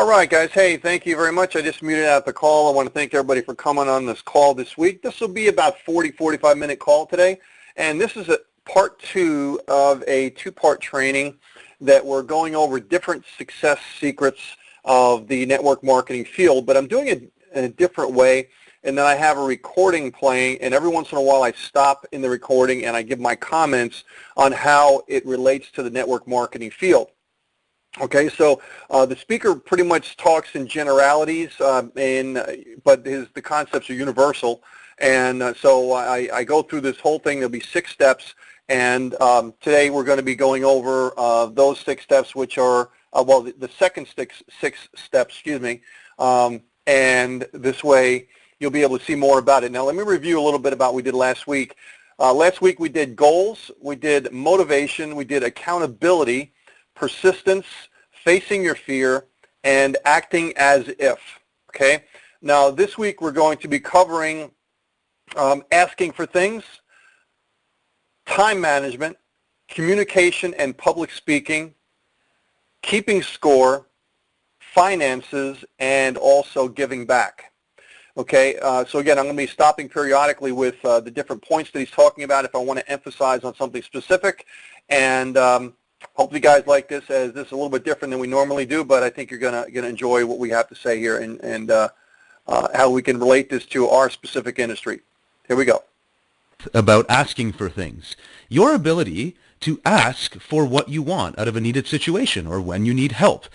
All right, guys. Hey, thank you very much. I just muted out the call. I want to thank everybody for coming on this call this week. This will be about 45-minute call today, and this is a part 2 of a 2-part training that we're going over different success secrets of the network marketing field, but I'm doing it in a different way, and then I have a recording playing, and every once in a while I stop in the recording and I give my comments on how it relates to the network marketing field. Okay, so the speaker pretty much talks in generalities, but the concepts are universal. And so I go through this whole thing. There'll be 6 steps, and today we're going to be going over those 6 steps, which are the second 6 steps. Excuse me. And this way you'll be able to see more about it. Now let me review a little bit about what we did last week. Last week we did goals, we did motivation, we did accountability, persistence, facing your fear, and acting as if. Okay. Now this week we're going to be covering asking for things, time management, communication and public speaking, keeping score, finances, and also giving back. Okay, so again, I'm going to be stopping periodically with the different points that he's talking about if I want to emphasize on something specific, and hopefully you guys like this, as this is a little bit different than we normally do, but I think you're going to enjoy what we have to say here and how we can relate this to our specific industry. Here we go. About asking for things. Your ability to ask for what you want out of a needed situation or when you need help.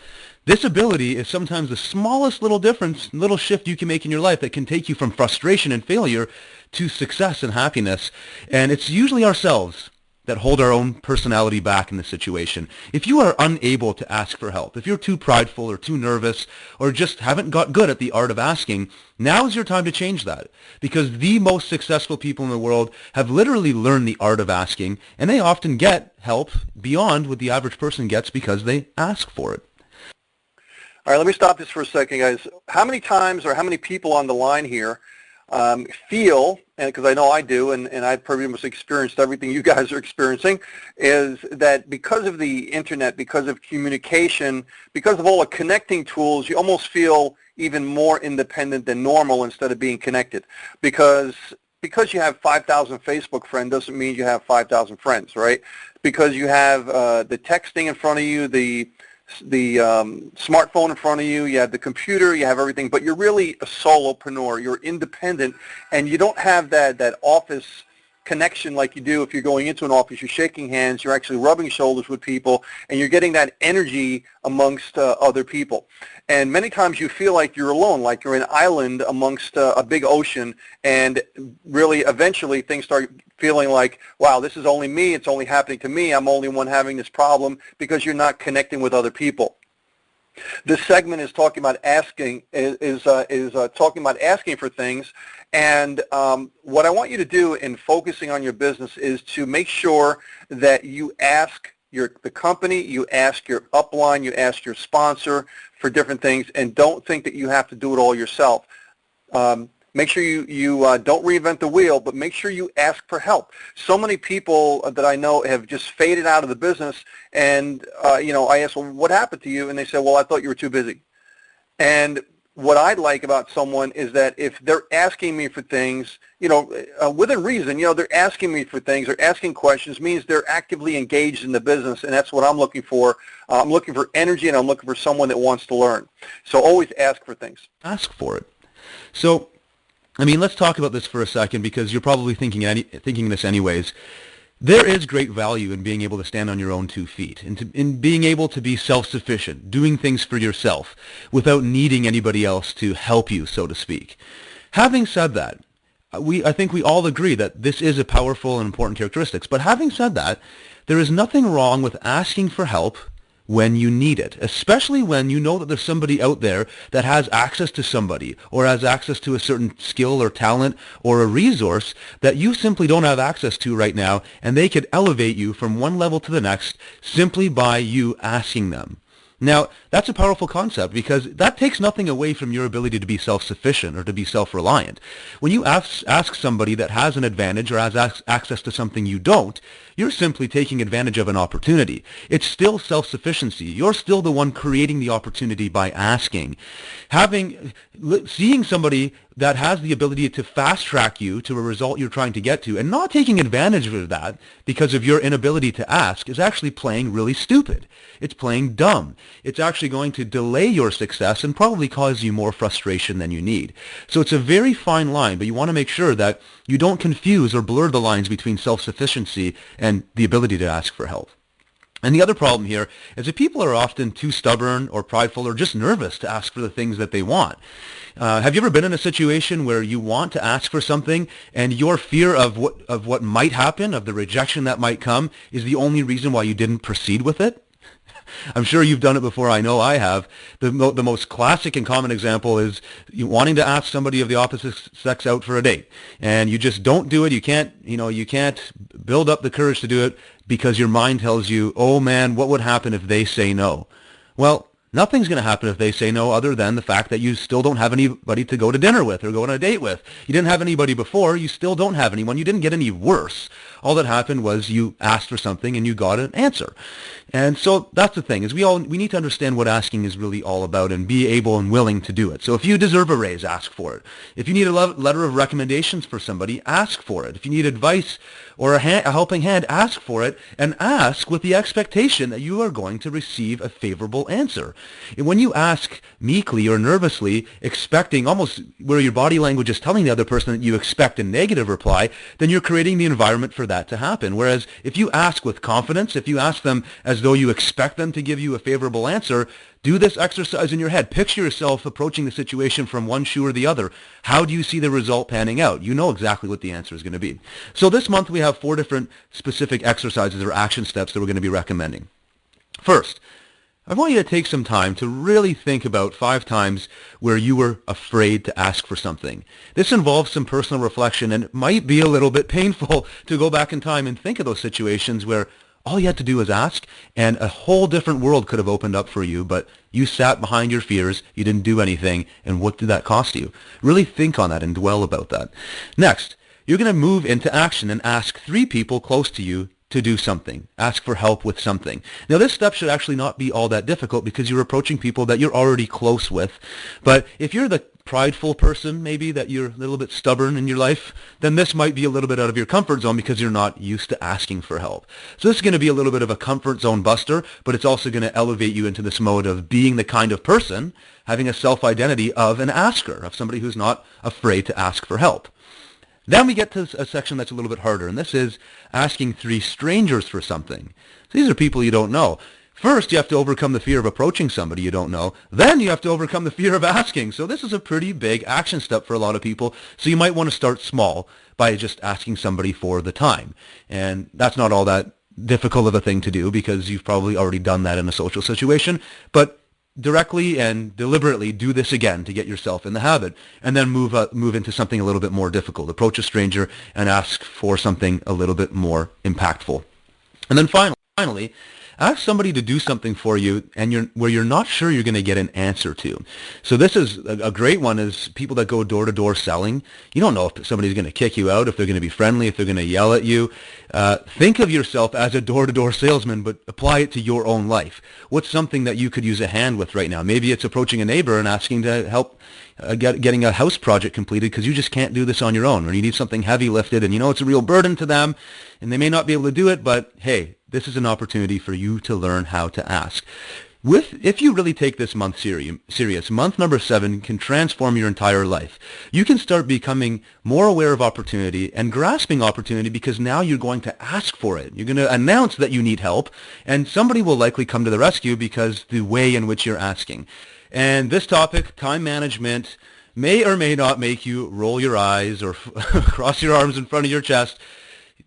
This ability is sometimes the smallest little difference, little shift you can make in your life that can take you from frustration and failure to success and happiness. And it's usually ourselves that hold our own personality back in this situation. If you are unable to ask for help, if you're too prideful or too nervous or just haven't got good at the art of asking, now is your time to change that, because the most successful people in the world have literally learned the art of asking, and they often get help beyond what the average person gets because they ask for it. All right, let me stop this for a second, guys. How many times or how many people on the line here feel, and because I know I do, and I've pretty much experienced everything you guys are experiencing, is that because of the internet, because of communication, because of all the connecting tools, you almost feel even more independent than normal instead of being connected. Because you have 5,000 Facebook friends doesn't mean you have 5,000 friends, right? Because you have the texting in front of you, the smartphone in front of you, you have the computer, you have everything, but you're really a solopreneur. You're independent, and you don't have that office connection like you do if you're going into an office. You're shaking hands, you're actually rubbing shoulders with people, and you're getting that energy amongst other people. And many times you feel like you're alone, like you're an island amongst a big ocean, and really eventually things start feeling like, wow, this is only me, it's only happening to me, I'm only one having this problem, because you're not connecting with other people. This segment is talking about asking, talking about asking for things, and what I want you to do in focusing on your business is to make sure that you ask the company, you ask your upline, you ask your sponsor for different things, and don't think that you have to do it all yourself. Make sure you don't reinvent the wheel, but make sure you ask for help. So many people that I know have just faded out of the business, and I ask, well, what happened to you? And they say, well, I thought you were too busy. And what I like about someone is that if they're asking me for things, within reason, they're asking me for things, they're asking questions, means they're actively engaged in the business, and that's what I'm looking for. I'm looking for energy, and I'm looking for someone that wants to learn. So always ask for things. Ask for it. So, let's talk about this for a second, because you're probably thinking this anyways. There is great value in being able to stand on your own 2 feet, in being able to be self-sufficient, doing things for yourself without needing anybody else to help you, so to speak. Having said that, I think we all agree that this is a powerful and important characteristic. But having said that, there is nothing wrong with asking for help when you need it, especially when you know that there's somebody out there that has access to somebody or has access to a certain skill or talent or a resource that you simply don't have access to right now, and they could elevate you from one level to the next simply by you asking them. Now, That's a powerful concept because that takes nothing away from your ability to be self-sufficient or to be self-reliant. When you ask somebody that has an advantage or has access to something you don't, you're simply taking advantage of an opportunity. It's still self-sufficiency. You're still the one creating the opportunity by asking. Seeing somebody that has the ability to fast track you to a result you're trying to get to and not taking advantage of that because of your inability to ask is actually playing really stupid. It's playing dumb. It's actually going to delay your success and probably cause you more frustration than you need. So it's a very fine line, but you want to make sure that you don't confuse or blur the lines between self-sufficiency and the ability to ask for help. And the other problem here is that people are often too stubborn or prideful or just nervous to ask for the things that they want. Have you ever been in a situation where you want to ask for something and your fear of what might happen, of the rejection that might come, is the only reason why you didn't proceed with it? I'm sure you've done it before. I know I have. The most classic and common example is you wanting to ask somebody of the opposite sex out for a date, and you just don't do it. You can't build up the courage to do it because your mind tells you, oh man, what would happen if they say no? Well, nothing's going to happen if they say no other than the fact that you still don't have anybody to go to dinner with or go on a date with. You didn't have anybody before. You still don't have anyone. You didn't get any worse. All that happened was you asked for something and you got an answer. And so that's the thing, is we need to understand what asking is really all about and be able and willing to do it. So if you deserve a raise, ask for it. If you need a letter of recommendations for somebody, ask for it. If you need advice or a helping hand, ask for it, and ask with the expectation that you are going to receive a favorable answer. And when you ask meekly or nervously, expecting almost where your body language is telling the other person that you expect a negative reply, then you're creating the environment for that to happen. Whereas if you ask with confidence, if you ask them as though you expect them to give you a favorable answer, do this exercise in your head. Picture yourself approaching the situation from one shoe or the other. How do you see the result panning out? You know exactly what the answer is going to be. So this month we have 4 different specific exercises or action steps that we're going to be recommending. First, I want you to take some time to really think about 5 times where you were afraid to ask for something. This involves some personal reflection, and it might be a little bit painful to go back in time and think of those situations where all you had to do was ask, and a whole different world could have opened up for you, but you sat behind your fears, you didn't do anything, and what did that cost you? Really think on that and dwell about that. Next, you're going to move into action and ask 3 people close to you to do something. Ask for help with something. Now this step should actually not be all that difficult because you're approaching people that you're already close with. But if you're the prideful person, maybe that you're a little bit stubborn in your life, then this might be a little bit out of your comfort zone because you're not used to asking for help. So this is going to be a little bit of a comfort zone buster, but it's also going to elevate you into this mode of being the kind of person, having a self-identity of an asker, of somebody who's not afraid to ask for help. Then we get to a section that's a little bit harder, and this is asking 3 strangers for something. So these are people you don't know. First, you have to overcome the fear of approaching somebody you don't know. Then you have to overcome the fear of asking. So this is a pretty big action step for a lot of people. So you might want to start small by just asking somebody for the time. And that's not all that difficult of a thing to do because you've probably already done that in a social situation. But directly and deliberately do this again to get yourself in the habit, and then move into something a little bit more difficult. Approach a stranger and ask for something a little bit more impactful. And then finally, ask somebody to do something for you and where you're not sure you're going to get an answer to. So this is a great one, is people that go door-to-door selling. You don't know if somebody's going to kick you out, if they're going to be friendly, if they're going to yell at you. Think of yourself as a door-to-door salesman, but apply it to your own life. What's something that you could use a hand with right now? Maybe it's approaching a neighbor and asking to help getting a house project completed because you just can't do this on your own, or you need something heavy lifted and you know it's a real burden to them and they may not be able to do it, but hey, this is an opportunity for you to learn how to ask. If you really take this month serious, month number 7 can transform your entire life. You can start becoming more aware of opportunity and grasping opportunity because now you're going to ask for it. You're going to announce that you need help, and somebody will likely come to the rescue because the way in which you're asking. And this topic, time management, may or may not make you roll your eyes or cross your arms in front of your chest,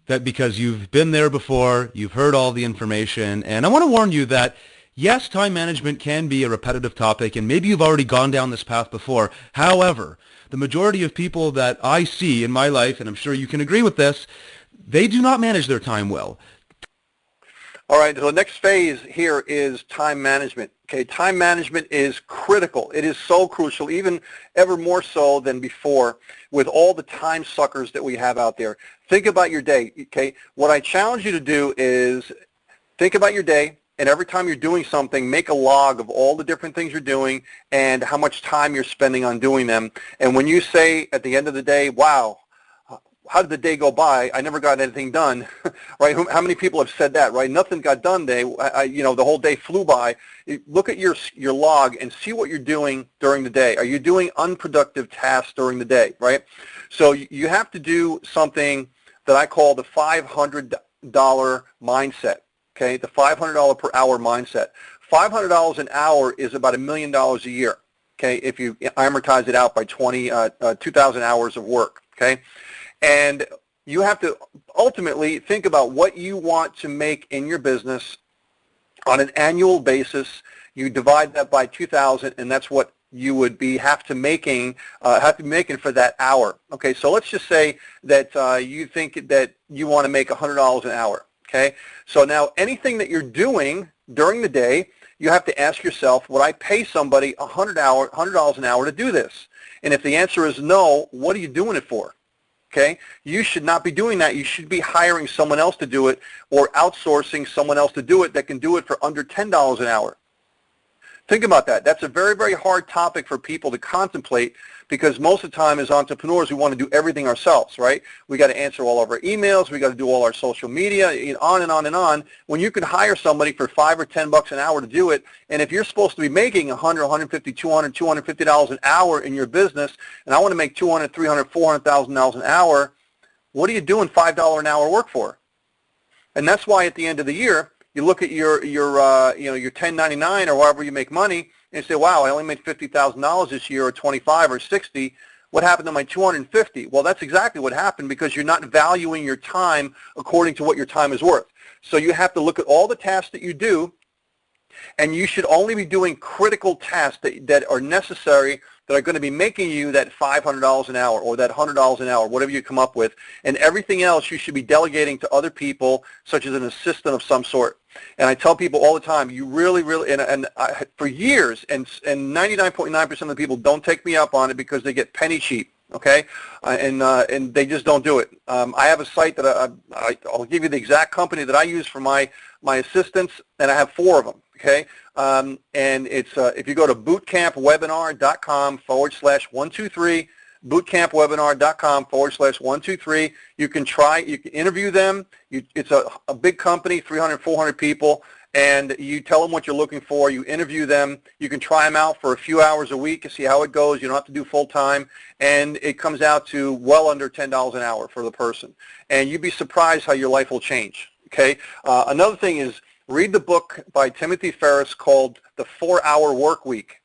that because you've been there before, you've heard all the information. And I want to warn you that yes, time management can be a repetitive topic, and maybe you've already gone down this path before. However, the majority of people that I see in my life, and I'm sure you can agree with this, they do not manage their time well. All right, so the next phase here is time management. Okay, time management is critical. It is so crucial, even ever more so than before, with all the time suckers that we have out there. Think about your day, okay? What I challenge you to do is think about your day, and every time you're doing something, make a log of all the different things you're doing and how much time you're spending on doing them. And when you say at the end of the day, wow, how did the day go by? I never got anything done, right? How many people have said that, right? Nothing got done today. The whole day flew by. Look at your log and see what you're doing during the day. Are you doing unproductive tasks during the day, right? So you have to do something that I call the $500 mindset, okay? The $500 per hour mindset. $500 an hour is about $1 million a year, okay? If you amortize it out by 2,000 hours of work, okay? And you have to ultimately think about what you want to make in your business on an annual basis. You divide that by 2,000, and that's what you would have to be making for that hour. Okay, so let's just say that you think that you want to make $100 an hour. Okay, so now anything that you're doing during the day, you have to ask yourself, would I pay somebody $100 an hour to do this? And if the answer is no, what are you doing it for? Okay, you should not be doing that. You should be hiring someone else to do it or outsourcing someone else to do it that can do it for under $10 an hour. Think about that. That's a very, very hard topic for people to contemplate because most of the time as entrepreneurs we want to do everything ourselves, right? We got to answer all of our emails, we got to do all our social media, on and on and on. When you can hire somebody for $5 or $10 an hour to do it, and if you're supposed to be making $100, $150, $200, $250 an hour in your business, and I want to make $200, $300, $400,000 an hour, what are you doing $5 an hour work for? And that's why at the end of the year, you look at your 1099 or however you make money and say, wow, I only made $50,000 this year or 25 or 60. What happened to my 250? Well, that's exactly what happened because you're not valuing your time according to what your time is worth. So you have to look at all the tasks that you do, and you should only be doing critical tasks that are necessary, that are going to be making you that $500 an hour or that $100 an hour, whatever you come up with. And everything else you should be delegating to other people, such as an assistant of some sort. And I tell people all the time, you really, for years, and 99.9% of the people don't take me up on it because they get penny cheap. Okay, and they just don't do it. I have a site that I'll give you the exact company that I use for my assistants, and I have 4 of them. Okay, and it's if you go to bootcampwebinar.com/123, bootcampwebinar.com/123, you can interview them. It's a big company, 300, 400 people. And you tell them what you're looking for, you interview them, you can try them out for a few hours a week to see how it goes, you don't have to do full time, and it comes out to well under $10 an hour for the person. And you'd be surprised how your life will change, okay? Another thing is read the book by Timothy Ferriss called The 4-Hour Work Week.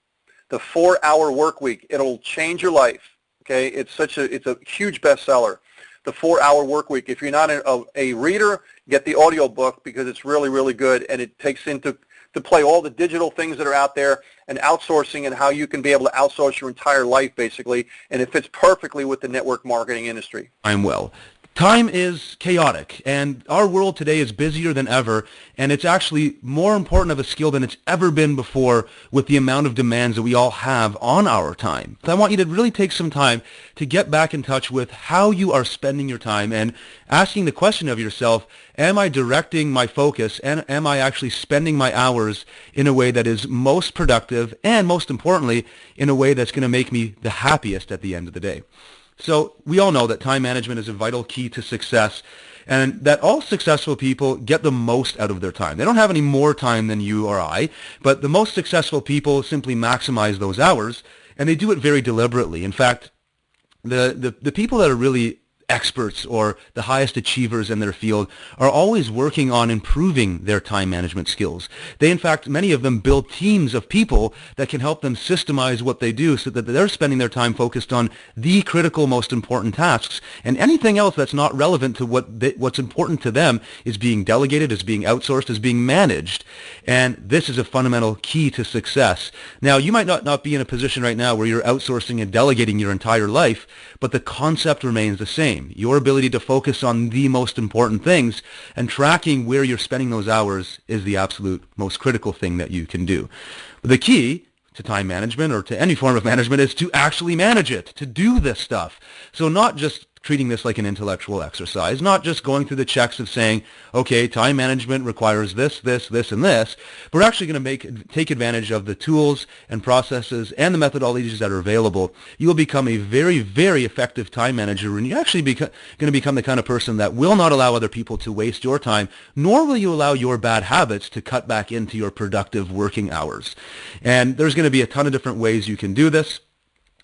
The 4-Hour Work Week. It'll change your life, okay? It's a huge bestseller. The 4-Hour Work Week. If you're not a reader, get the audio book because it's really, really good, and it takes into play all the digital things that are out there and outsourcing and how you can be able to outsource your entire life, basically, and it fits perfectly with the network marketing industry. I'm well. Time is chaotic, and our world today is busier than ever, and it's actually more important of a skill than it's ever been before with the amount of demands that we all have on our time. So I want you to really take some time to get back in touch with how you are spending your time and asking the question of yourself, am I directing my focus and am I actually spending my hours in a way that is most productive and, most importantly, in a way that's going to make me the happiest at the end of the day? So we all know that time management is a vital key to success, and that all successful people get the most out of their time. They don't have any more time than you or I, but the most successful people simply maximize those hours, and they do it very deliberately. In fact, the people that are really experts or the highest achievers in their field are always working on improving their time management skills. They, in fact, many of them build teams of people that can help them systemize what they do so that they're spending their time focused on the critical, most important tasks, and anything else that's not relevant to what's important to them is being delegated, is being outsourced, is being managed. And this is a fundamental key to success. Now, you might not be in a position right now where you're outsourcing and delegating your entire life, but the concept remains the same. same. Your ability to focus on the most important things and tracking where you're spending those hours is the absolute most critical thing that you can do. The key to time management or to any form of management is to actually manage it, to do this stuff. So not just treating this like an intellectual exercise, not just going through the checks of saying, okay, time management requires this, this, this, and this. We're actually going to take advantage of the tools and processes and the methodologies that are available. You will become a very, very effective time manager, and you're actually going to become the kind of person that will not allow other people to waste your time, nor will you allow your bad habits to cut back into your productive working hours. And there's going to be a ton of different ways you can do this.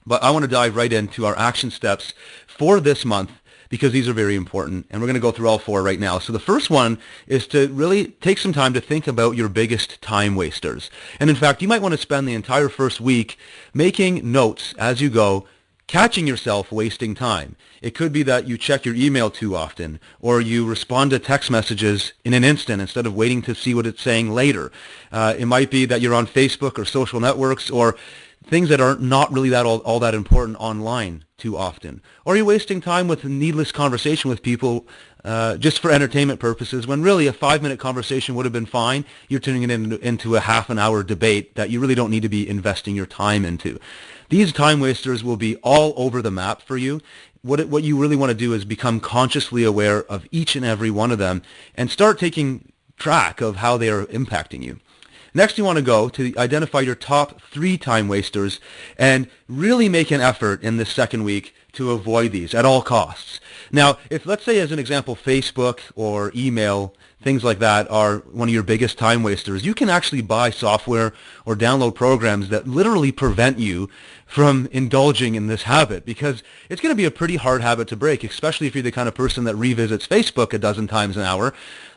But I want to dive right into our action steps for this month because these are very important, and we're going to go through all 4 right now. So the first one is to really take some time to think about your biggest time wasters. And in fact, you might want to spend the entire first week making notes as you go, catching yourself wasting time. It could be that you check your email too often, or you respond to text messages in an instant instead of waiting to see what it's saying later. It might be that you're on Facebook or social networks or things that are not really all that important online too often. Or you're wasting time with needless conversation with people just for entertainment purposes when really a 5-minute conversation would have been fine. You're turning it into a half an hour debate that you really don't need to be investing your time into. These time wasters will be all over the map for you. What you really want to do is become consciously aware of each and every one of them and start taking track of how they are impacting you. Next, you want to go to identify your top 3 time wasters and really make an effort in this second week to avoid these at all costs. Now, if let's say as an example, Facebook or email, things like that are one of your biggest time wasters, you can actually buy software or download programs that literally prevent you from indulging in this habit because it's going to be a pretty hard habit to break, especially if you're the kind of person that revisits Facebook a dozen times an hour.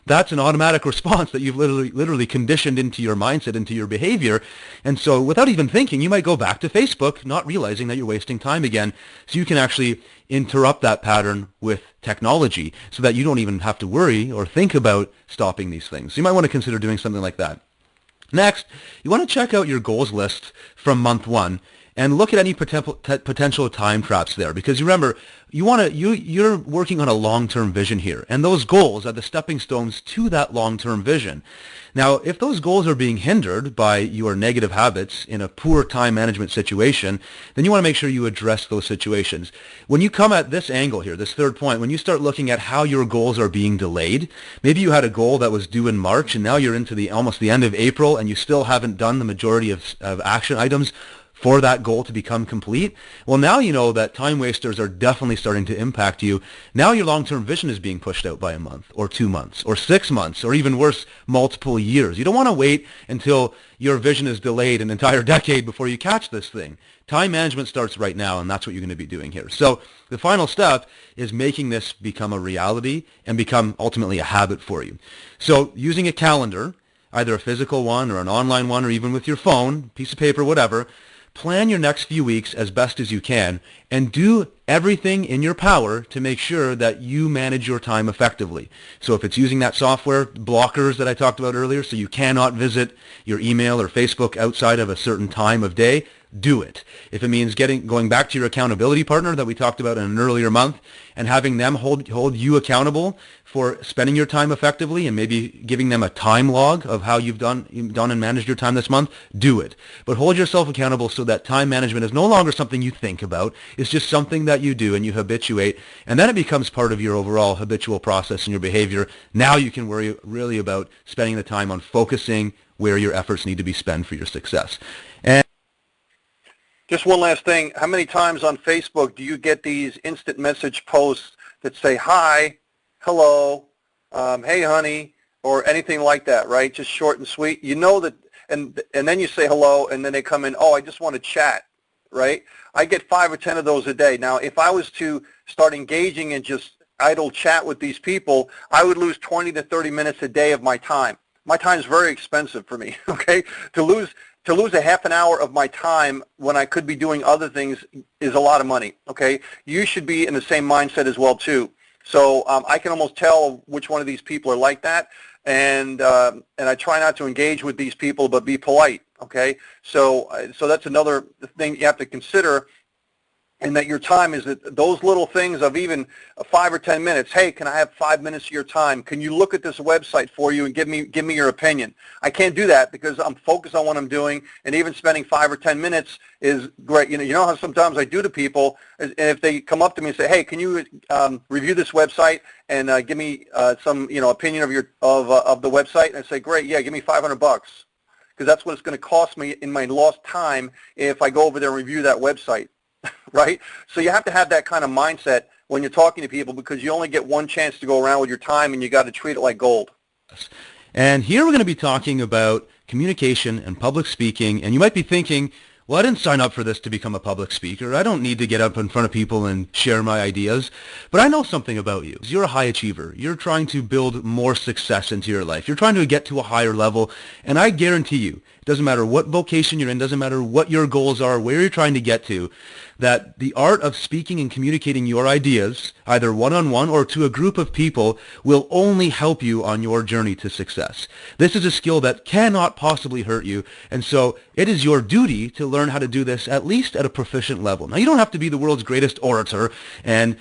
That's an automatic response that you've literally conditioned into your mindset, into your behavior. And so without even thinking, you might go back to Facebook, not realizing that you're wasting time again. So you can actually interrupt that pattern with technology so that you don't even have to worry or think about stopping these things. So you might want to consider doing something like that. Next, you want to check out your goals list from month 1 and look at any potential time traps there, because you remember you're working on a long-term vision here, and those goals are the stepping stones to that long-term vision. Now, if those goals are being hindered by your negative habits in a poor time management situation, then you want to make sure you address those situations. When you come at this angle here, this third point, when you start looking at how your goals are being delayed, maybe you had a goal that was due in March, and now you're into almost the end of April, and you still haven't done the majority of action items for that goal to become complete. Well, now you know that time wasters are definitely starting to impact you. Now your long-term vision is being pushed out by a month or 2 months or 6 months or even worse, multiple years. You don't want to wait until your vision is delayed an entire decade before you catch this thing. Time management starts right now, and that's what you're going to be doing here. So the final step is making this become a reality and become ultimately a habit for you. So using a calendar, either a physical one or an online one or even with your phone, piece of paper, whatever, plan your next few weeks as best as you can and do everything in your power to make sure that you manage your time effectively. So if it's using that software, blockers that I talked about earlier, so you cannot visit your email or Facebook outside of a certain time of day, do it. If it means going back to your accountability partner that we talked about in an earlier month and having them hold you accountable for spending your time effectively and maybe giving them a time log of how you've done and managed your time this month, do it. But hold yourself accountable so that time management is no longer something you think about. It's just something that you do and you habituate, and then it becomes part of your overall habitual process and your behavior. Now you can worry really about spending the time on focusing where your efforts need to be spent for your success. And just one last thing. How many times on Facebook do you get these instant message posts that say, hi, hello, hey, honey, or anything like that, right? Just short and sweet. You know that, and then you say hello, and then they come in, oh, I just want to chat, right? I get 5 or 10 of those a day. Now, if I was to start engaging in just idle chat with these people, I would lose 20 to 30 minutes a day of my time. My time is very expensive for me, okay? To lose a half an hour of my time when I could be doing other things is a lot of money, okay? You should be in the same mindset as well, too. So I can almost tell which one of these people are like that, and I try not to engage with these people, but be polite, okay? So that's another thing you have to consider. and that your time is that those little things of even 5 or 10 minutes. Hey, can I have 5 minutes of your time? Can you look at this website for you and give me your opinion? I can't do that because I'm focused on what I'm doing, and even spending 5 or 10 minutes is great. You know how sometimes I do to people, and if they come up to me and say, hey, can you review this website and give me some opinion of the website? And I say, great, yeah, give me $500, because that's what it's going to cost me in my lost time if I go over there and review that website. Right? So you have to have that kind of mindset when you're talking to people, because you only get one chance to go around with your time, and you got to treat it like gold. And here we're going to be talking about communication and public speaking, and you might be thinking, well, I didn't sign up for this to become a public speaker. I don't need to get up in front of people and share my ideas. But I know something about you. You're a high achiever. You're trying to build more success into your life. You're trying to get to a higher level. And I guarantee you, it doesn't matter what vocation you're in, doesn't matter what your goals are, where you're trying to get to, that the art of speaking and communicating your ideas, either one-on-one or to a group of people, will only help you on your journey to success. This is a skill that cannot possibly hurt you, and so it is your duty to learn how to do this at least at a proficient level. Now, you don't have to be the world's greatest orator and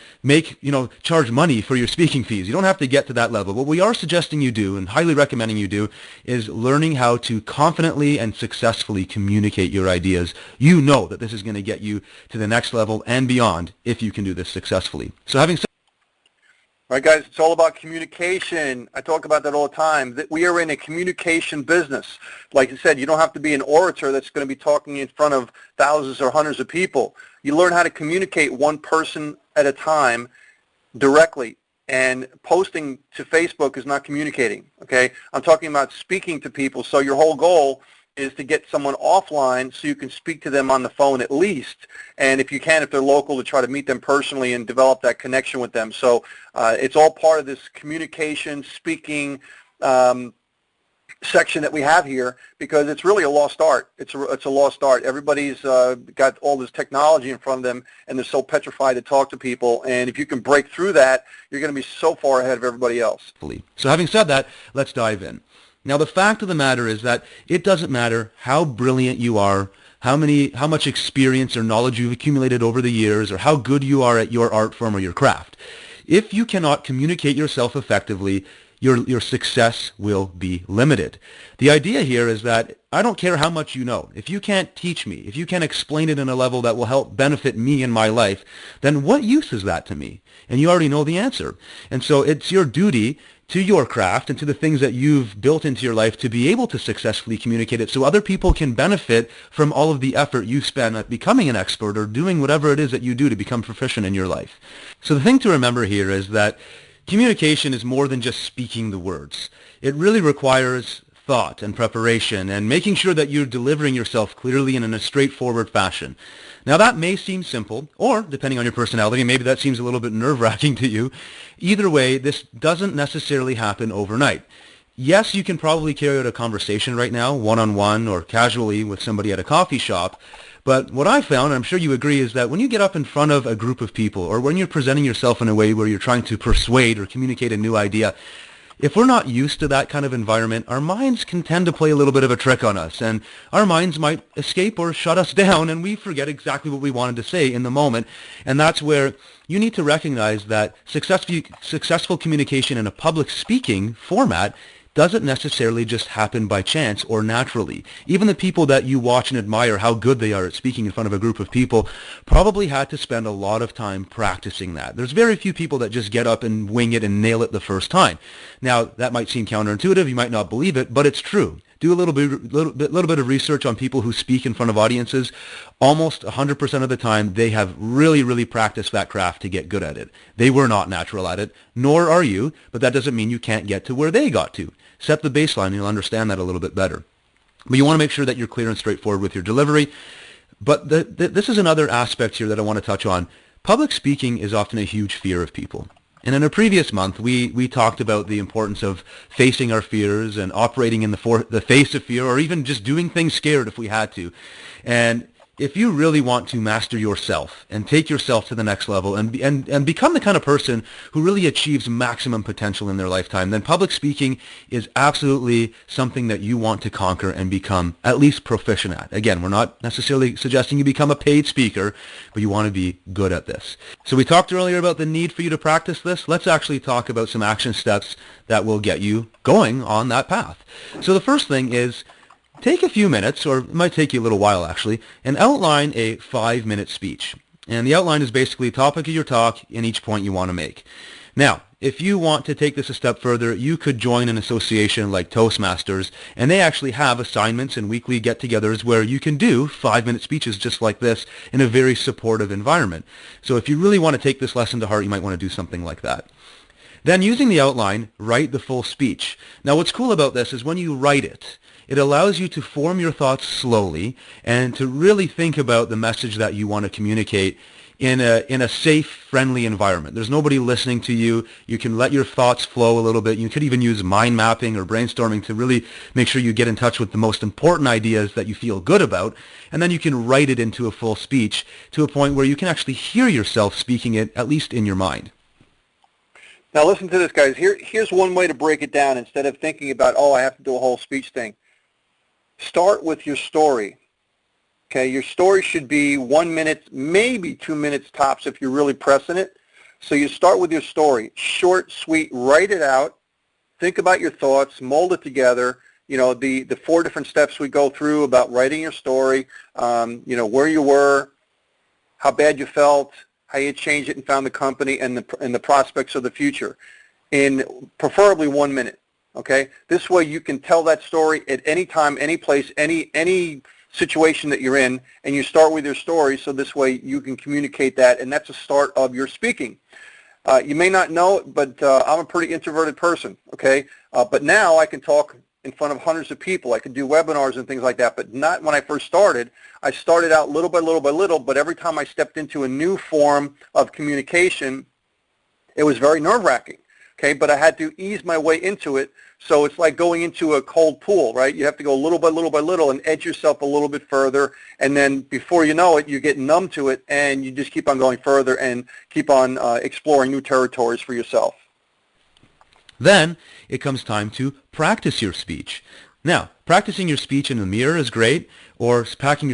charge money for your speaking fees. You don't have to get to that level. What we are suggesting you do, and highly recommending you do, is learning how to confidently and successfully communicate your ideas. You know that this is going to get you to the next level and beyond if you can do this successfully. So having said, all right, guys, it's all about communication. I talk about that all the time. That we are in a communication business. Like I said, you don't have to be an orator that's going to be talking in front of thousands or hundreds of people. You learn how to communicate one person at a time directly. And posting to Facebook is not communicating, okay? I'm talking about speaking to people. So your whole goal is to get someone offline so you can speak to them on the phone at least, and if you can, if they're local, to try to meet them personally and develop that connection with them. So it's all part of this communication, speaking section that we have here, because it's really a lost art. It's a lost art. Everybody's got all this technology in front of them, and they're so petrified to talk to people, and if you can break through that, you're going to be so far ahead of everybody else. So having said that, let's dive in. Now, the fact of the matter is that it doesn't matter how brilliant you are, how much experience or knowledge you've accumulated over the years, or how good you are at your art form or your craft. If you cannot communicate yourself effectively, your success will be limited. The idea here is that I don't care how much you know. If you can't teach me, if you can't explain it in a level that will help benefit me in my life, then what use is that to me? And you already know the answer. And so it's your duty to your craft and to the things that you've built into your life to be able to successfully communicate it so other people can benefit from all of the effort you spend at becoming an expert or doing whatever it is that you do to become proficient in your life. So the thing to remember here is that communication is more than just speaking the words. It really requires thought and preparation and making sure that you're delivering yourself clearly and in a straightforward fashion. Now, that may seem simple, or depending on your personality, maybe that seems a little bit nerve-wracking to you. Either way, this doesn't necessarily happen overnight. Yes, you can probably carry out a conversation right now, one-on-one or casually with somebody at a coffee shop, but what I found, and I'm sure you agree, is that when you get up in front of a group of people, or when you're presenting yourself in a way where you're trying to persuade or communicate a new idea, if we're not used to that kind of environment, our minds can tend to play a little bit of a trick on us, and our minds might escape or shut us down, and we forget exactly what we wanted to say in the moment. And that's where you need to recognize that successful communication in a public speaking format doesn't necessarily just happen by chance or naturally. Even the people that you watch and admire how good they are at speaking in front of a group of people probably had to spend a lot of time practicing that. There's very few people that just get up and wing it and nail it the first time. Now, that might seem counterintuitive, you might not believe it, but it's true. Do a little bit of research on people who speak in front of audiences. Almost 100% of the time, they have really practiced that craft to get good at it. They were not natural at it, nor are you, but that doesn't mean you can't get to where they got to. Set the baseline, and you'll understand that a little bit better. But you want to make sure that you're clear and straightforward with your delivery. But this is another aspect here that I want to touch on. Public speaking is often a huge fear of people. And in a previous month, we talked about the importance of facing our fears and operating in the face of fear, or even just doing things scared if we had to. And if you really want to master yourself and take yourself to the next level and become the kind of person who really achieves maximum potential in their lifetime, then public speaking is absolutely something that you want to conquer and become at least proficient at. Again, we're not necessarily suggesting you become a paid speaker, but you want to be good at this. So we talked earlier about the need for you to practice this. Let's actually talk about some action steps that will get you going on that path. So the first thing is, take a few minutes, or it might take you a little while actually, and outline a 5-minute speech. And the outline is basically the topic of your talk and each point you want to make. Now, if you want to take this a step further, you could join an association like Toastmasters, and they actually have assignments and weekly get-togethers where you can do 5-minute speeches just like this in a very supportive environment. So if you really want to take this lesson to heart, you might want to do something like that. Then, using the outline, write the full speech. Now, what's cool about this is when you write it, it allows you to form your thoughts slowly and to really think about the message that you want to communicate in a safe, friendly environment. There's nobody listening to you. You can let your thoughts flow a little bit. You could even use mind mapping or brainstorming to really make sure you get in touch with the most important ideas that you feel good about, and then you can write it into a full speech to a point where you can actually hear yourself speaking it, at least in your mind. Now listen to this, guys. Here's one way to break it down instead of thinking about, oh, I have to do a whole speech thing. Start with your story. Okay, your story should be 1 minute, maybe 2 minutes tops if you're really pressing it. So you start with your story. Short, sweet, write it out. Think about your thoughts, mold it together. You know, the 4 different steps we go through about writing your story, you know, where you were, how bad you felt, how you changed it and found the company, and the prospects of the future in preferably 1 minute. Okay, this way you can tell that story at any time, any place, any situation that you're in, and you start with your story, so this way you can communicate that, and that's the start of your speaking. You may not know it, but I'm a pretty introverted person, okay, but now I can talk in front of hundreds of people. I can do webinars and things like that, but not when I first started. I started out little by little by little, but every time I stepped into a new form of communication, it was very nerve-wracking. Okay, but I had to ease my way into it. So it's like going into a cold pool, right? You have to go little by little by little and edge yourself a little bit further. And then before you know it, you get numb to it, and you just keep on going further and keep on exploring new territories for yourself. Then it comes time to practice your speech. Now, practicing your speech in the mirror is great, or practicing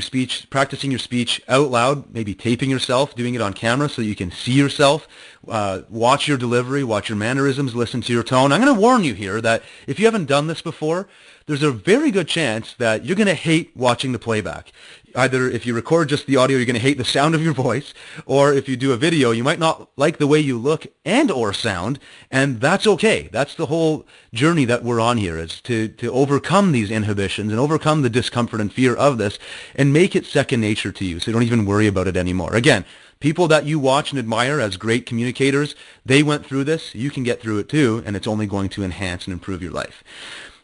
your speech out loud, maybe taping yourself, doing it on camera so you can see yourself, watch your delivery, watch your mannerisms, listen to your tone. I'm going to warn you here that if you haven't done this before, there's a very good chance that you're going to hate watching the playback. Either if you record just the audio, you're going to hate the sound of your voice, or if you do a video, you might not like the way you look and or sound, and that's okay. That's the whole journey that we're on here, is to overcome these inhibitions and overcome the discomfort and fear of this and make it second nature to you so you don't even worry about it anymore. Again, people that you watch and admire as great communicators, they went through this. You can get through it too, and it's only going to enhance and improve your life.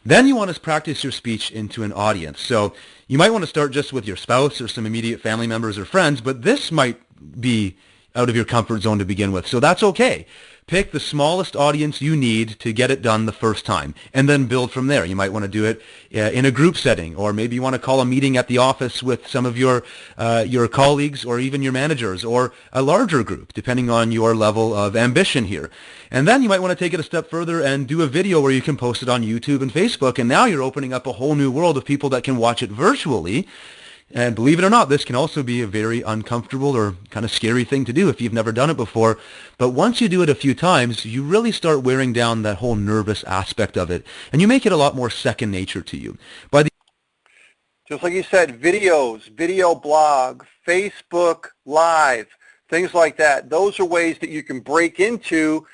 Then you want to practice your speech into an audience. So you might want to start just with your spouse or some immediate family members or friends, but this might be out of your comfort zone to begin with. So that's okay. Pick the smallest audience you need to get it done the first time, and then build from there. You might want to do it in a group setting, or maybe you want to call a meeting at the office with some of your colleagues or even your managers, or a larger group, depending on your level of ambition here. And then you might want to take it a step further and do a video where you can post it on YouTube and Facebook, and now you're opening up a whole new world of people that can watch it virtually. And believe it or not, this can also be a very uncomfortable or kind of scary thing to do if you've never done it before. But once you do it a few times, you really start wearing down that whole nervous aspect of it, and you make it a lot more second nature to you. Just like you said, videos, video blog, Facebook Live, things like that. Those are ways that you can break into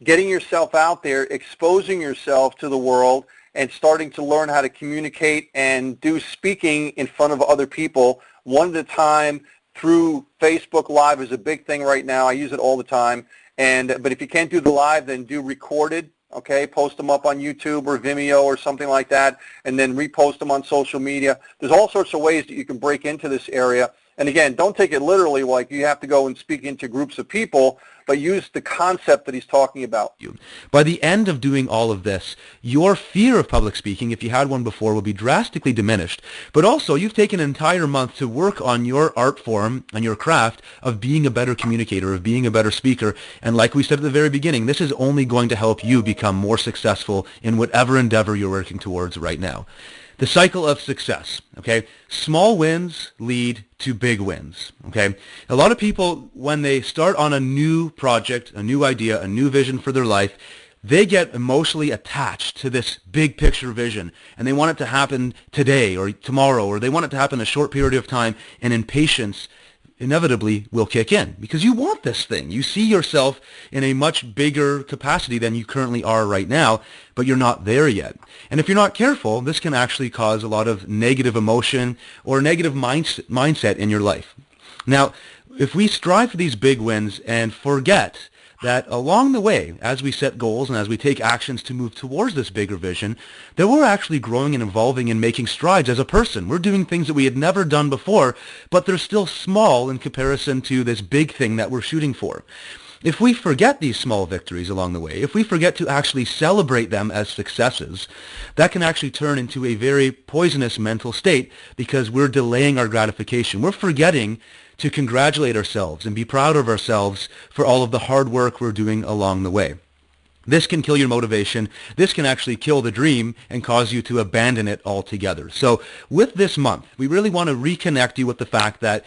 getting yourself out there, exposing yourself to the world, and starting to learn how to communicate and do speaking in front of other people one at a time through Facebook Live is a big thing right now. I use it all the time. But if you can't do the live, then do recorded, okay? Post them up on YouTube or Vimeo or something like that, and then repost them on social media. There's all sorts of ways that you can break into this area, And again, don't take it literally like you have to go and speak into groups of people, but use the concept that he's talking about. By the end of doing all of this, your fear of public speaking, if you had one before, will be drastically diminished. But also, you've taken an entire month to work on your art form and your craft of being a better communicator, of being a better speaker. And like we said at the very beginning, this is only going to help you become more successful in whatever endeavor you're working towards right now. The cycle of success, okay? Small wins lead to big wins, okay? A lot of people, when they start on a new project, a new idea, a new vision for their life, they get emotionally attached to this big picture vision, and they want it to happen today or tomorrow, or they want it to happen in a short period of time, and impatience inevitably will kick in because you want this thing. You see yourself in a much bigger capacity than you currently are right now, but you're not there yet. And if you're not careful, this can actually cause a lot of negative emotion or negative mindset in your life. Now, if we strive for these big wins and forget that along the way, as we set goals and as we take actions to move towards this bigger vision, that we're actually growing and evolving and making strides as a person. We're doing things that we had never done before, but they're still small in comparison to this big thing that we're shooting for. If we forget these small victories along the way, if we forget to actually celebrate them as successes, that can actually turn into a very poisonous mental state because we're delaying our gratification. We're forgetting to congratulate ourselves and be proud of ourselves for all of the hard work we're doing along the way. This can kill your motivation. This can actually kill the dream and cause you to abandon it altogether. So with this month, we really want to reconnect you with the fact that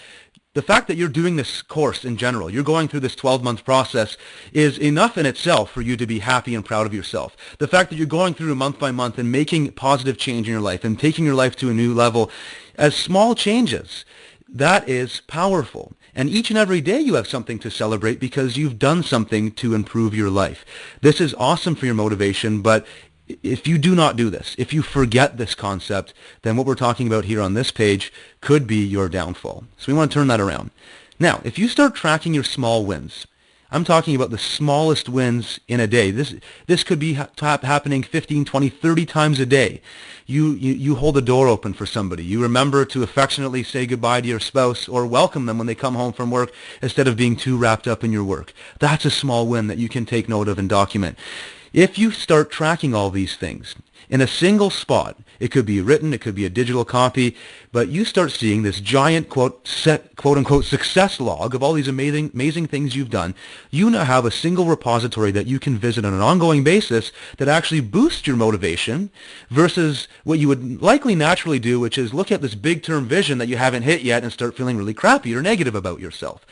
you're doing this course in general, you're going through this 12-month process is enough in itself for you to be happy and proud of yourself. The fact that you're going through month by month and making positive change in your life and taking your life to a new level as small changes, that is powerful. And each and every day you have something to celebrate because you've done something to improve your life. This is awesome for your motivation, but if you do not do this, if you forget this concept, then what we're talking about here on this page could be your downfall. So we want to turn that around. Now, if you start tracking your small wins, I'm talking about the smallest wins in a day. This could be happening 15, 20, 30 times a day. You hold a door open for somebody. You remember to affectionately say goodbye to your spouse or welcome them when they come home from work instead of being too wrapped up in your work. That's a small win that you can take note of and document. If you start tracking all these things in a single spot, it could be written, it could be a digital copy, but you start seeing this giant quote-unquote success log of all these amazing things you've done. You now have a single repository that you can visit on an ongoing basis that actually boosts your motivation versus what you would likely naturally do, which is look at this big-term vision that you haven't hit yet and start feeling really crappy or negative about yourself.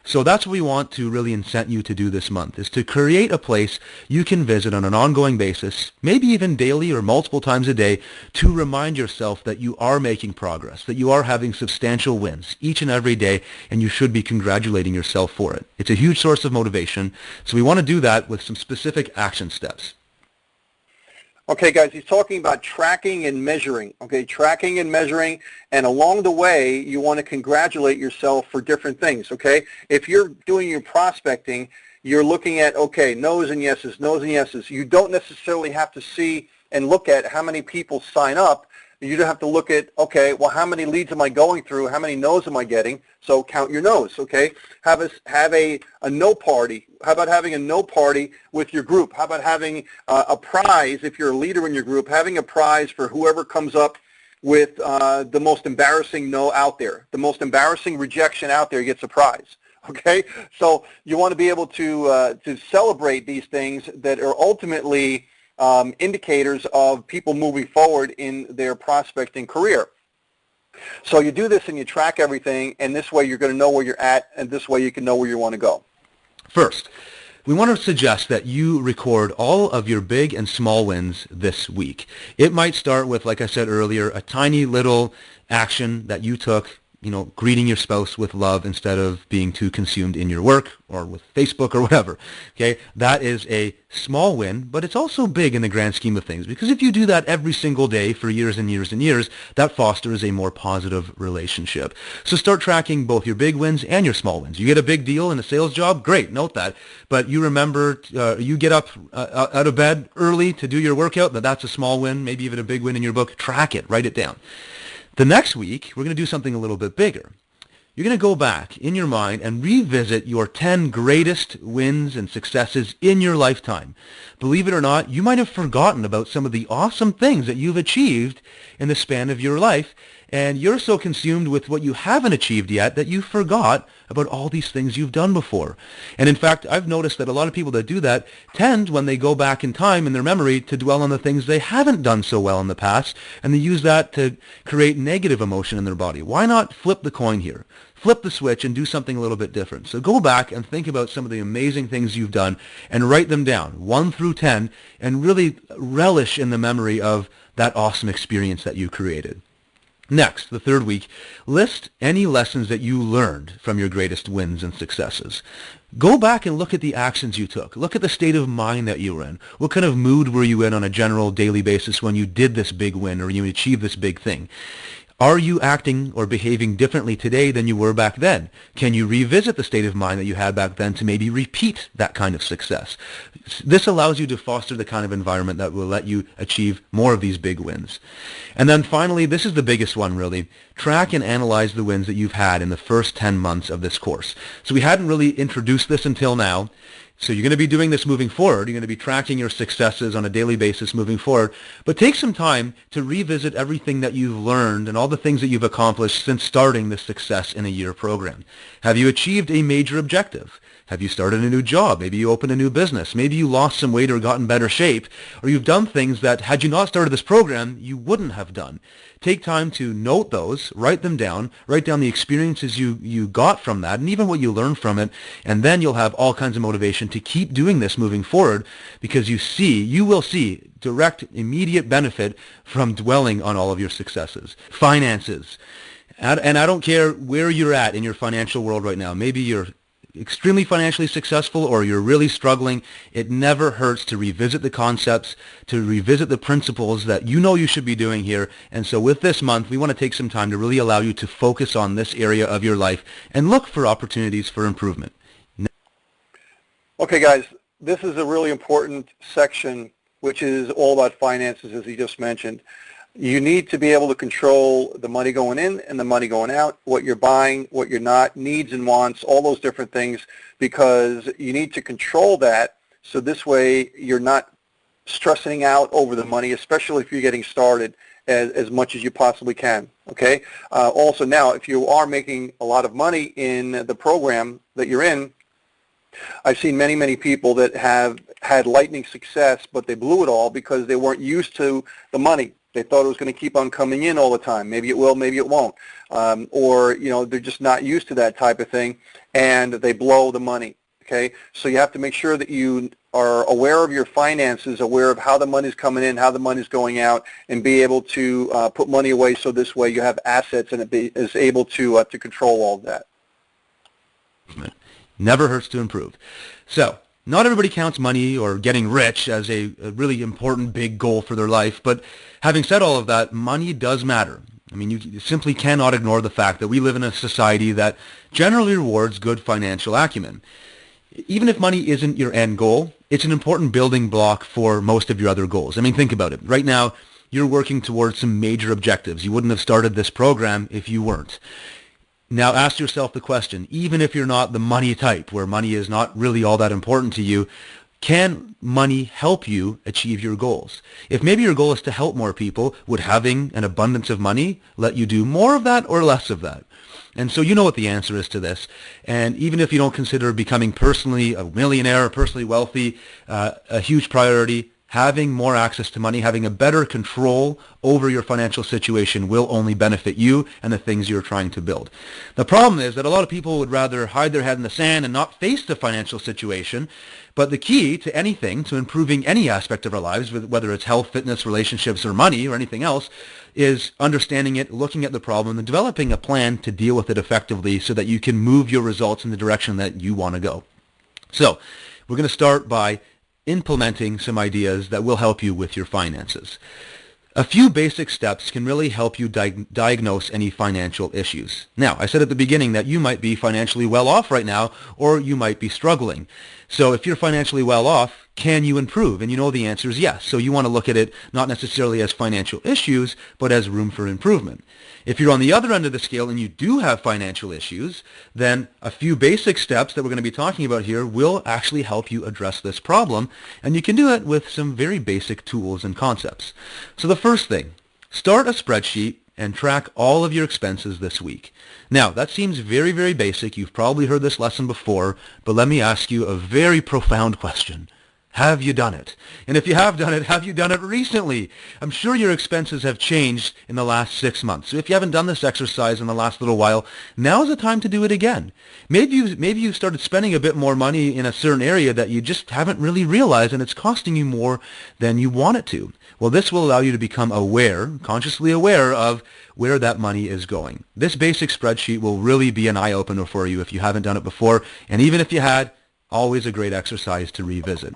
So that's what we want to really incent you to do this month, is to create a place you can visit on an ongoing basis, maybe even daily or multiple times a day, to remind yourself that you are making progress, that you are having substantial wins each and every day, and you should be congratulating yourself for it. It's a huge source of motivation, so we want to do that with some specific action steps. Okay, guys, he's talking about tracking and measuring, okay, tracking and measuring, and along the way, you want to congratulate yourself for different things, okay? If you're doing your prospecting, you're looking at, okay, no's and yeses, no's and yeses. You don't necessarily have to see and look at how many people sign up. You don't have to look at, okay, well, how many leads am I going through? How many no's am I getting? So count your no's, okay? Have a no party. How about having a no party with your group? How about having a prize if you're a leader in your group, having a prize for whoever comes up with the most embarrassing no out there. The most embarrassing rejection out there gets a prize. Okay, so you want to be able to celebrate these things that are ultimately indicators of people moving forward in their prospecting career. So you do this and you track everything, and this way you're going to know where you're at, and this way you can know where you want to go. First, we want to suggest that you record all of your big and small wins this week. It might start with, like I said earlier, a tiny little action that you took, greeting your spouse with love instead of being too consumed in your work or with Facebook or whatever. Okay, that is a small win, but it's also big in the grand scheme of things, because if you do that every single day for years and years and years, that fosters a more positive relationship. So start tracking both your big wins and your small wins. You get a big deal in a sales job, great, note that. But you remember, you get up out of bed early to do your workout, that's a small win, maybe even a big win in your book. Track it, write it down. The next week, we're going to do something a little bit bigger. you're going to go back in your mind and revisit your 10 greatest wins and successes in your lifetime. Believe it or not, you might have forgotten about some of the awesome things that you've achieved in the span of your life, and you're so consumed with what you haven't achieved yet that you forgot about all these things you've done before. And in fact, I've noticed that a lot of people that do that tend, when they go back in time in their memory, to dwell on the things they haven't done so well in the past, and they use that to create negative emotion in their body. Why not flip the coin here? Flip the switch and do something a little bit different. So go back and think about some of the amazing things you've done and write them down, 1 through 10, and really relish in the memory of that awesome experience that you created. Next, the third week, list any lessons that you learned from your greatest wins and successes. Go back and look at the actions you took. Look at the state of mind that you were in. What kind of mood were you in on a general daily basis when you did this big win or you achieved this big thing? Are you acting or behaving differently today than you were back then? Can you revisit the state of mind that you had back then to maybe repeat that kind of success? This allows you to foster the kind of environment that will let you achieve more of these big wins. And then finally, this is the biggest one really, track and analyze the wins that you've had in the first 10 months of this course. So we hadn't really introduced this until now. So you're going to be doing this moving forward. You're going to be tracking your successes on a daily basis moving forward. But take some time to revisit everything that you've learned and all the things that you've accomplished since starting the Success in a Year program. Have you achieved a major objective? Have you started a new job? Maybe you opened a new business. Maybe you lost some weight or got in better shape. Or you've done things that, had you not started this program, you wouldn't have done. Take time to note those, write them down, write down the experiences you got from that and even what you learned from it, and then you'll have all kinds of motivation to keep doing this moving forward because you will see direct, immediate benefit from dwelling on all of your successes. Finances. And I don't care where you're at in your financial world right now. Maybe you're extremely financially successful or you're really struggling. It never hurts to revisit the concepts, to revisit the principles that you know you should be doing here. And so with this month, we want to take some time to really allow you to focus on this area of your life and look for opportunities for improvement. Okay, guys, this is a really important section, which is all about finances, as you just mentioned. You need to be able to control the money going in and the money going out, what you're buying, what you're not, needs and wants, all those different things, because you need to control that so this way you're not stressing out over the money, especially if you're getting started, as much as you possibly can, okay? Also now, if you are making a lot of money in the program that you're in, I've seen many, many people that have had lightning success, but they blew it all because they weren't used to the money. They thought it was going to keep on coming in all the time. Maybe it will, maybe it won't. Or, you know, they're just not used to that type of thing, and they blow the money, okay? So you have to make sure that you are aware of your finances, aware of how the money's coming in, how the money's going out, and be able to put money away so this way you have assets and is able to control all of that. Never hurts to improve. So, not everybody counts money or getting rich as a really important big goal for their life, but having said all of that, money does matter. I mean, you simply cannot ignore the fact that we live in a society that generally rewards good financial acumen. Even if money isn't your end goal, it's an important building block for most of your other goals. I mean, think about it. Right now, you're working towards some major objectives. You wouldn't have started this program if you weren't. Now ask yourself the question, even if you're not the money type, where money is not really all that important to you, can money help you achieve your goals? If maybe your goal is to help more people, would having an abundance of money let you do more of that or less of that? And so you know what the answer is to this. And even if you don't consider becoming personally a millionaire or personally wealthy a huge priority, having more access to money, having a better control over your financial situation will only benefit you and the things you're trying to build. The problem is that a lot of people would rather hide their head in the sand and not face the financial situation. But the key to anything, to improving any aspect of our lives, whether it's health, fitness, relationships, or money, or anything else, is understanding it, looking at the problem, and developing a plan to deal with it effectively so that you can move your results in the direction that you want to go. So we're going to start by implementing some ideas that will help you with your finances. A few basic steps can really help you diagnose any financial issues. Now, I said at the beginning that you might be financially well off right now, or you might be struggling. So if you're financially well off, Can you improve? And you know the answer is yes. So you want to look at it not necessarily as financial issues, but as room for improvement. If you're on the other end of the scale and you do have financial issues, then a few basic steps that we're going to be talking about here will actually help you address this problem. And you can do it with some very basic tools and concepts. So the first thing, start a spreadsheet and track all of your expenses this week. Now, that seems very, very basic. You've probably heard this lesson before, but let me ask you a very profound question. Have you done it? And if you have done it, have you done it recently? I'm sure your expenses have changed in the last 6 months. So if you haven't done this exercise in the last little while, now's the time to do it again. Maybe you've started spending a bit more money in a certain area that you just haven't really realized, and it's costing you more than you want it to. Well, this will allow you to become aware, consciously aware of where that money is going. This basic spreadsheet will really be an eye-opener for you if you haven't done it before, and even if you had, always a great exercise to revisit.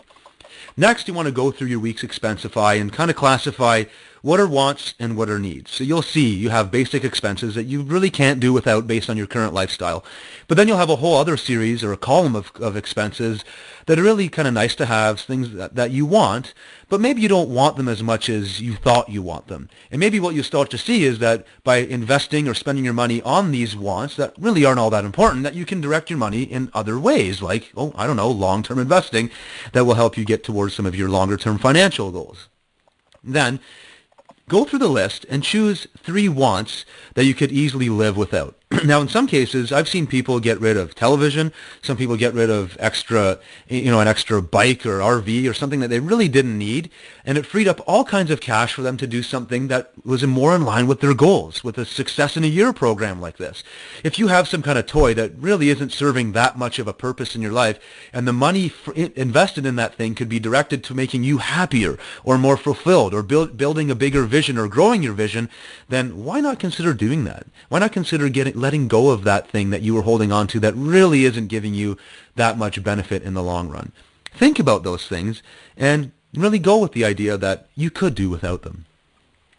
Next, you want to go through your week's Expensify and kind of classify what are wants and what are needs. So you'll see you have basic expenses that you really can't do without based on your current lifestyle. But then you'll have a whole other series or a column of expenses that are really kind of nice to have, things that you want, but maybe you don't want them as much as you thought you want them. And maybe what you start to see is that by investing or spending your money on these wants that really aren't all that important, that you can direct your money in other ways, like, oh, I don't know, long-term investing that will help you get towards some of your longer-term financial goals. Then, go through the list and choose 3 wants that you could easily live without. Now, in some cases, I've seen people get rid of television. Some people get rid of an extra bike or RV or something that they really didn't need, and it freed up all kinds of cash for them to do something that was more in line with their goals, with a Success in a Year program like this. If you have some kind of toy that really isn't serving that much of a purpose in your life, and the money invested in that thing could be directed to making you happier or more fulfilled or building a bigger vision or growing your vision, then why not consider doing that? Why not consider letting go of that thing that you were holding on to that really isn't giving you that much benefit in the long run? Think about those things and really go with the idea that you could do without them.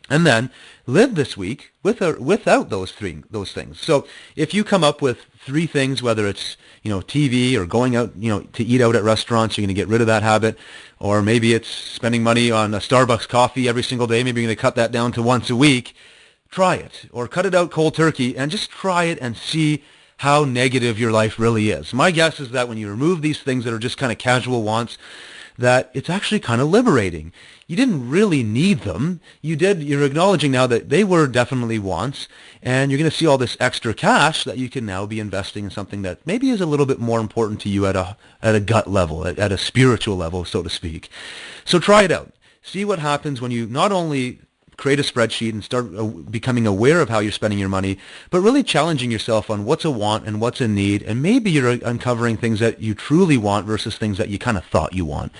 And then live this week without those things. So if you come up with 3 things, whether it's TV or going out to eat out at restaurants, you're going to get rid of that habit, or maybe it's spending money on a Starbucks coffee every single day. Maybe you're going to cut that down to once a week. Try it, or cut it out cold turkey, and just try it and see how negative your life really is. My guess is that when you remove these things that are just kind of casual wants, that it's actually kind of liberating. You didn't really need them. You're acknowledging now that they were definitely wants, and you're going to see all this extra cash that you can now be investing in something that maybe is a little bit more important to you at a gut level, at a spiritual level, so to speak. So try it out. See what happens when you not only create a spreadsheet and start becoming aware of how you're spending your money, but really challenging yourself on what's a want and what's a need, and maybe you're uncovering things that you truly want versus things that you kind of thought you want.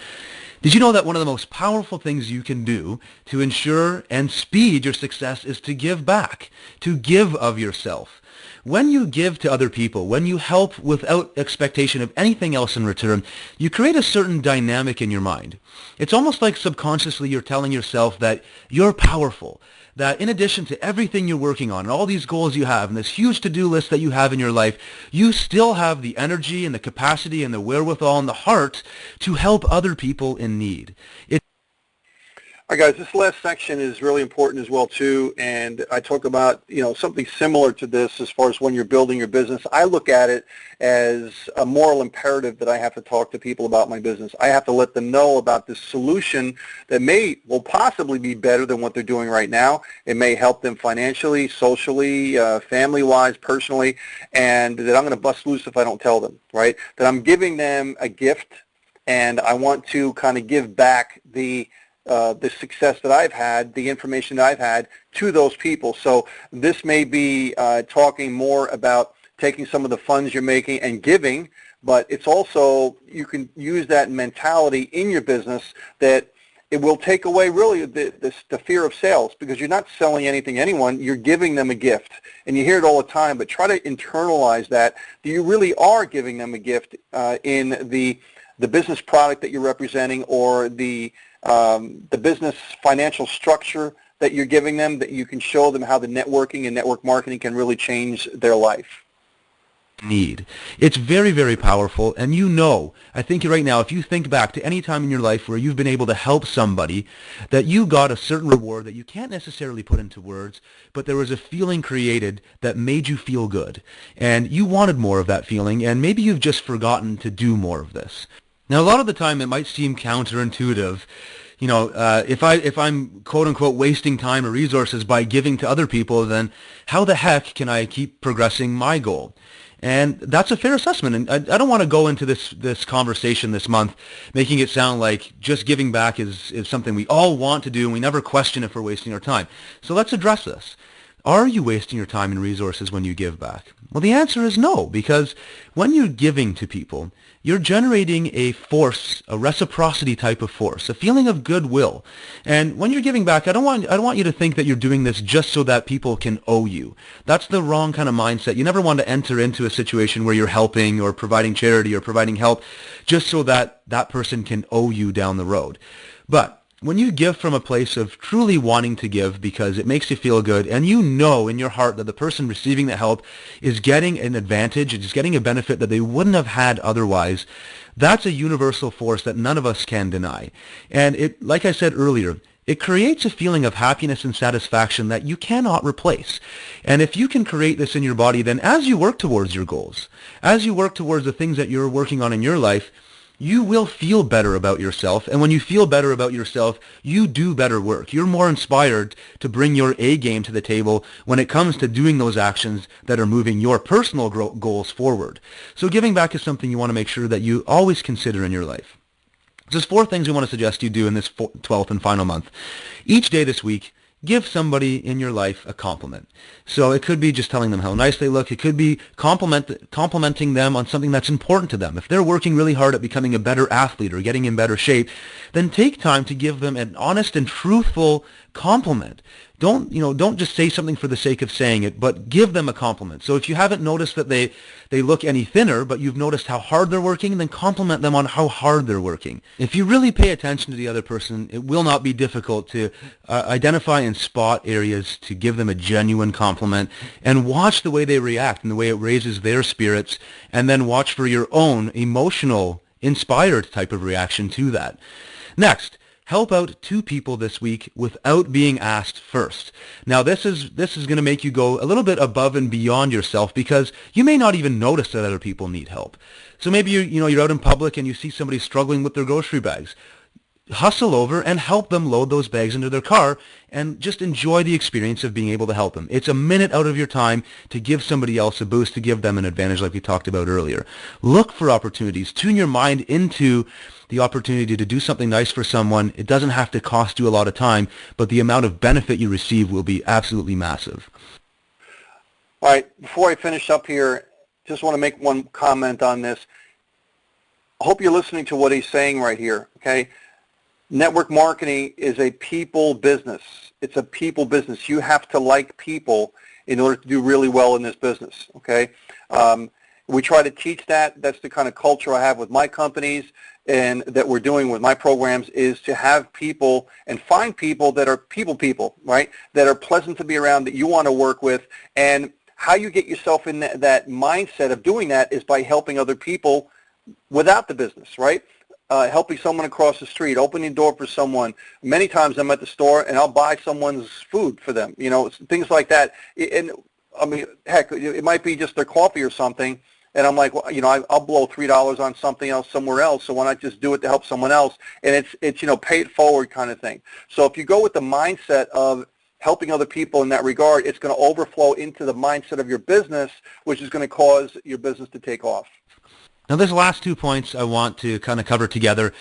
Did you know that one of the most powerful things you can do to ensure and speed your success is to give back, to give of yourself? When you give to other people, when you help without expectation of anything else in return, you create a certain dynamic in your mind. It's almost like subconsciously you're telling yourself that you're powerful, that in addition to everything you're working on and all these goals you have and this huge to-do list that you have in your life, you still have the energy and the capacity and the wherewithal and the heart to help other people in need. All right, guys, this last section is really important as well, too, and I talk about, something similar to this as far as when you're building your business. I look at it as a moral imperative that I have to talk to people about my business. I have to let them know about this solution that will possibly be better than what they're doing right now. It may help them financially, socially, family-wise, personally, and that I'm going to bust loose if I don't tell them, right? That I'm giving them a gift, and I want to kind of give back the success that I've had, the information that I've had to those people. So this may be talking more about taking some of the funds you're making and giving, but it's also, you can use that mentality in your business that it will take away really the fear of sales, because you're not selling anything to anyone, you're giving them a gift. And you hear it all the time, but try to internalize that you really are giving them a gift in the business product that you're representing, or the business financial structure that you're giving them, that you can show them how the networking and network marketing can really change their life. need. It's very, very powerful, and you know, I think right now, if you think back to any time in your life where you've been able to help somebody, that you got a certain reward that you can't necessarily put into words, but there was a feeling created that made you feel good, and you wanted more of that feeling, and maybe you've just forgotten to do more of this. Now, a lot of the time, it might seem counterintuitive. If I'm quote unquote wasting time or resources by giving to other people, then how the heck can I keep progressing my goal? And that's a fair assessment. And I don't want to go into this conversation this month making it sound like just giving back is something we all want to do and we never question if we're wasting our time. So let's address this. Are you wasting your time and resources when you give back? Well, the answer is no, because when you're giving to people, you're generating a force, a reciprocity type of force, a feeling of goodwill. And when you're giving back, I don't want you to think that you're doing this just so that people can owe you. That's the wrong kind of mindset. You never want to enter into a situation where you're helping or providing charity or providing help just so that that person can owe you down the road. But when you give from a place of truly wanting to give because it makes you feel good and you know in your heart that the person receiving the help is getting an advantage, is getting a benefit that they wouldn't have had otherwise, that's a universal force that none of us can deny. And it, like I said earlier, it creates a feeling of happiness and satisfaction that you cannot replace. And if you can create this in your body, then as you work towards your goals, as you work towards the things that you're working on in your life, you will feel better about yourself, and when you feel better about yourself, you do better work. You're more inspired to bring your A game to the table when it comes to doing those actions that are moving your personal goals forward. So giving back is something you want to make sure that you always consider in your life. There's 4 things we want to suggest you do in this 12th and final month. Each day this week, give somebody in your life a compliment. So it could be just telling them how nice they look. It could be complimenting them on something that's important to them. If they're working really hard at becoming a better athlete or getting in better shape, then take time to give them an honest and truthful compliment. Don't just say something for the sake of saying it, but give them a compliment. So if you haven't noticed that they look any thinner, but you've noticed how hard they're working, then compliment them on how hard they're working. If you really pay attention to the other person, it will not be difficult to identify and spot areas to give them a genuine compliment and watch the way they react and the way it raises their spirits, and then watch for your own emotional, inspired type of reaction to that. Next, help out 2 people this week without being asked first. Now this is going to make you go a little bit above and beyond yourself because you may not even notice that other people need help. So maybe you're out in public and you see somebody struggling with their grocery bags. Hustle over and help them load those bags into their car and just enjoy the experience of being able to help them. It's a minute out of your time to give somebody else a boost, to give them an advantage like we talked about earlier. Look for opportunities. Tune your mind into the opportunity to do something nice for someone. It doesn't have to cost you a lot of time, but the amount of benefit you receive will be absolutely massive. All right, before I finish up here, just want to make one comment on this. I hope you're listening to what he's saying right here, okay? Network marketing is a people business. It's a people business. You have to like people in order to do really well in this business, okay? We try to teach that. That's the kind of culture I have with my companies and that we're doing with my programs, is to have people and find people that are people, right, that are pleasant to be around, that you want to work with. And how you get yourself in that mindset of doing that is by helping other people without the business, right? Helping someone across the street, opening the door for someone. Many times I'm at the store and I'll buy someone's food for them, things like that. And I mean, heck, it might be just their coffee or something, and I'm like, well, I'll blow $3 on something else somewhere else, so why not just do it to help someone else? And it's pay it forward kind of thing. So if you go with the mindset of helping other people in that regard, it's going to overflow into the mindset of your business, which is going to cause your business to take off. Now, there's the last 2 points I want to kind of cover together,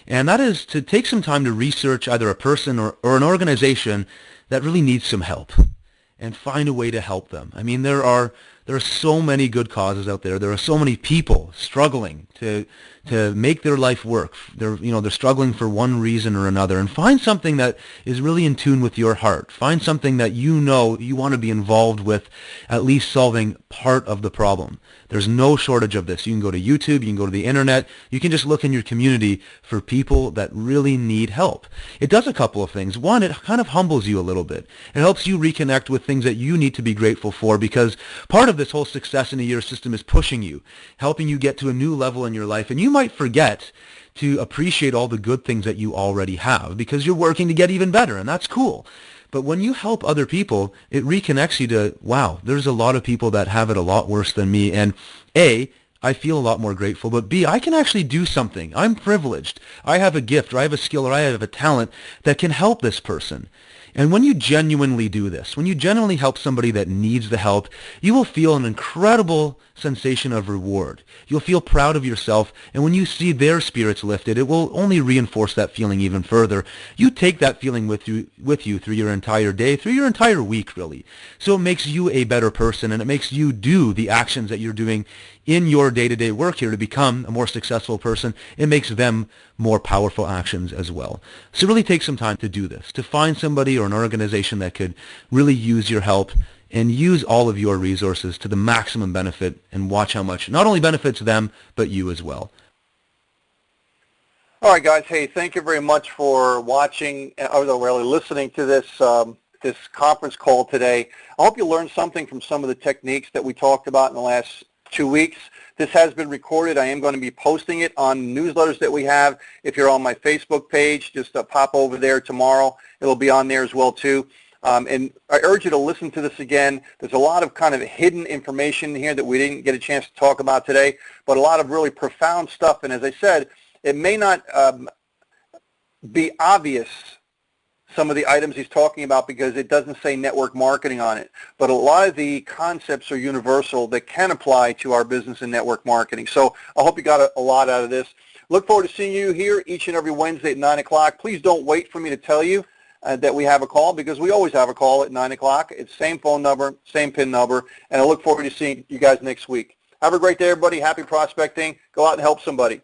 and that is to take some time to research either a person or an organization that really needs some help and find a way to help them. I mean, there are so many good causes out there. There are so many people struggling to to make their life work. They're struggling for one reason or another, and find something that is really in tune with your heart. Find something that you know you want to be involved with, at least solving part of the problem. There's no shortage of this. You can go to YouTube, you can go to the internet, you can just look in your community for people that really need help. It does a couple of things. One, it kind of humbles you a little bit. It helps you reconnect with things that you need to be grateful for, because part of this whole success in a year system is pushing you, helping you get to a new level in your life, and you might forget to appreciate all the good things that you already have because you're working to get even better, and that's cool. But when you help other people, it reconnects you to, wow, there's a lot of people that have it a lot worse than me, and A, I feel a lot more grateful, but B, I can actually do something. I'm privileged. I have a gift, or I have a skill, or I have a talent that can help this person. And when you genuinely do this, when you genuinely help somebody that needs the help, you will feel an incredible sensation of reward. You'll feel proud of yourself, and when you see their spirits lifted, it will only reinforce that feeling even further. You take that feeling with you through your entire day, through your entire week, really. So it makes you a better person, and it makes you do the actions that you're doing in your day-to-day work here to become a more successful person. It makes them more powerful actions as well. So really take some time to do this, to find somebody or an organization that could really use your help, and use all of your resources to the maximum benefit, and watch how much not only benefits them, but you as well. All right, guys. Hey, thank you very much for watching, or really listening to this this conference call today. I hope you learned something from some of the techniques that we talked about in the last 2 weeks. This has been recorded. I am going to be posting it on newsletters that we have. If you're on my Facebook page, just pop over there tomorrow. It'll be on there as well, too. And I urge you to listen to this again. There's a lot of kind of hidden information here that we didn't get a chance to talk about today, but a lot of really profound stuff. And as I said, it may not be obvious, some of the items he's talking about, because it doesn't say network marketing on it. But a lot of the concepts are universal that can apply to our business and network marketing. So I hope you got a lot out of this. Look forward to seeing you here each and every Wednesday at 9 o'clock. Please don't wait for me to tell you that we have a call, because we always have a call at 9 o'clock. It's same phone number, same PIN number, and I look forward to seeing you guys next week. Have a great day, everybody. Happy prospecting. Go out and help somebody.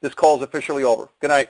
This call is officially over. Good night.